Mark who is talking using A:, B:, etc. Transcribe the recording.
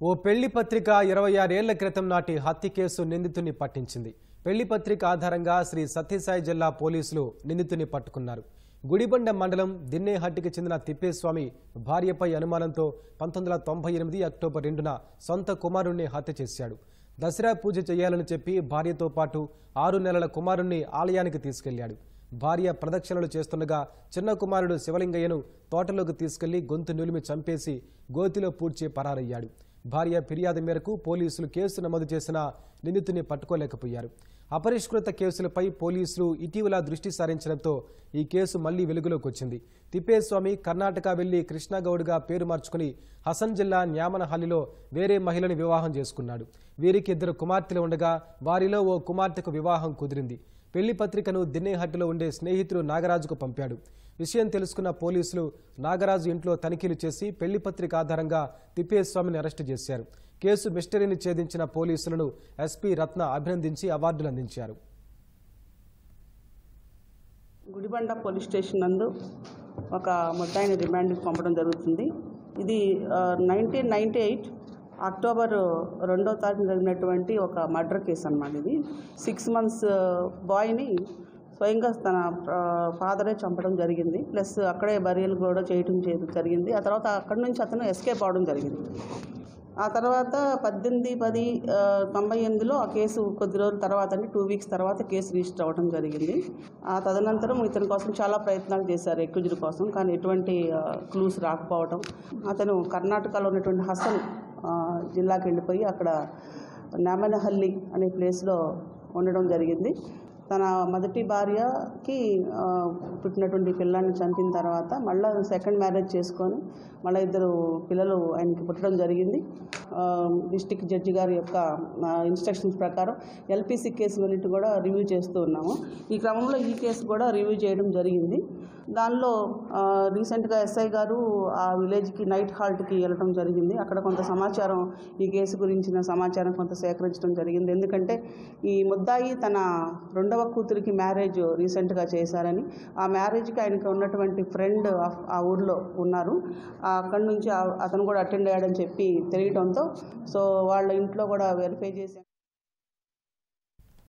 A: ఓ పెళ్లి పత్రిక 26 ఏళ్ల క్రితం నాటి హత్య కేసు నిందితుని పట్టించింది. పెళ్లి పత్రిక ఆధారంగా శ్రీ సత్యసాయి జిల్లా పోలీసులు నిందితుని పట్టుకున్నారు. గుడిబండ మండలం దిన్నేహట్టికి చెందిన తిప్పేస్వామి భార్యపై అనుమానంతో 1998 అక్టోబర్ 2న సొంత కుమారుణ్ణి హత్య చేశాడు. దసరా పూజ చేయాలని చెప్పి భార్యతో పాటు 6 నెలల కుమారుణ్ణి ఆలయానికి తీసుకెళ్లాడు. భార్య ప్రదక్షిణలు చేస్తుండగా చిన్న కుమారుడు శివలింగయ్యను తోటలోకి తీసుకెళ్లి గొంతు నులిమి చంపేసి గోతిలో పూడ్చి పరారయ్యాడు. భార్య ఫిర్యాదు మేరకు పోలీసులు కేసు నమోదు చేసిన నిందితుని పట్టుకోలేకపోయారు. అపరిష్కృత కేసులపై పోలీసులు ఇటీవల దృష్టి సారించడంతో ఈ కేసు మళ్లీ వెలుగులోకి వచ్చింది. తిప్పేస్వామి కర్ణాటక వెళ్లి కృష్ణగౌడ్గా పేరు మార్చుకుని హసన్ జిల్లా న్యామనహల్లిలో వేరే మహిళని వివాహం చేసుకున్నాడు. వీరికి 2 కుమార్తెలు ఉండగా వారిలో ఓ కుమార్తెకు వివాహం కుదిరింది. పెళ్లి పత్రికను దిన్నేహట్టిలో ఉండే స్నేహితుడు నాగరాజుకు పంపాడు. విషయం తెలుసుకున్న పోలీసులు నాగరాజు ఇంట్లో తనిఖీలు చేసి పెళ్లి పత్రిక ఆధారంగా తిప్పేస్వామిని అరెస్టు చేశారు. కేసు మిస్టరీని ఛేదించిన పోలీసులను ఎస్పీ రత్న అభినందించి అవార్డులు అందించారు.
B: గుడిబండ పోలీస్ స్టేషన్ నందు ఒక ముద్దాయిని రిమాండ్కి పంపడం జరుగుతుంది. ఇది 1998 అక్టోబర్ 2వ తారీఖున జరిగినటువంటి ఒక మర్డర్ కేసు అన్నమాట. ఇది 6 months బాయ్ని స్వయంగా తన ఫాదరే చంపడం జరిగింది. ప్లస్ అక్కడే బరియల్ కూడా చేయడం జరిగింది. ఆ తర్వాత అక్కడి నుంచి అతను ఎస్కేప్ అవడం జరిగింది. ఆ తర్వాత 18/10/98లో ఆ కేసు కొద్ది రోజుల తర్వాత, అంటే 2 weeks తర్వాత కేసు రిజిస్టర్ అవ్వడం జరిగింది. ఆ తదనంతరం ఇతని కోసం చాలా ప్రయత్నాలు చేశారు ఎక్యూజ్డ్ కోసం, కానీ ఎటువంటి క్లూస్ రాకపోవడం. అతను కర్ణాటకలో ఉన్నటువంటి హసన్ జిల్లాకి వెళ్ళిపోయి అక్కడ న్యామనహల్లి అనే ప్లేస్లో ఉండడం జరిగింది. తన మొదటి భార్యకి పుట్టినటువంటి పిల్లాన్ని చంపిన తర్వాత మళ్ళీ సెకండ్ మ్యారేజ్ చేసుకొని మళ్ళీ 2 పిల్లలు ఆయనకి పుట్టడం జరిగింది. డిస్ట్రిక్ట్ జడ్జి గారి యొక్క ఇన్స్ట్రక్షన్స్ ప్రకారం ఎల్పిసి కేసులన్నిటి కూడా రివ్యూ చేస్తూ ఉన్నాము. ఈ క్రమంలో ఈ కేసు కూడా రివ్యూ చేయడం జరిగింది. దానిలో రీసెంట్గా ఎస్ఐ గారు ఆ విలేజ్కి నైట్ హాల్ట్కి వెళ్ళడం జరిగింది. అక్కడ కొంత సమాచారం, ఈ కేసు గురించిన సమాచారం కొంత సేకరించడం జరిగింది. ఎందుకంటే ఈ ముద్దాయి తన 2వ కూతురికి మ్యారేజ్ రీసెంట్గా చేశారని, ఆ మ్యారేజ్కి ఆయనకి ఉన్నటువంటి ఫ్రెండ్ ఆ ఊర్లో ఉన్నారు. అక్కడి నుంచి అతను కూడా అటెండ్ అయ్యాడని చెప్పి తెలియడంతో సో వాళ్ళ ఇంట్లో కూడా వెరిఫై చేశాం.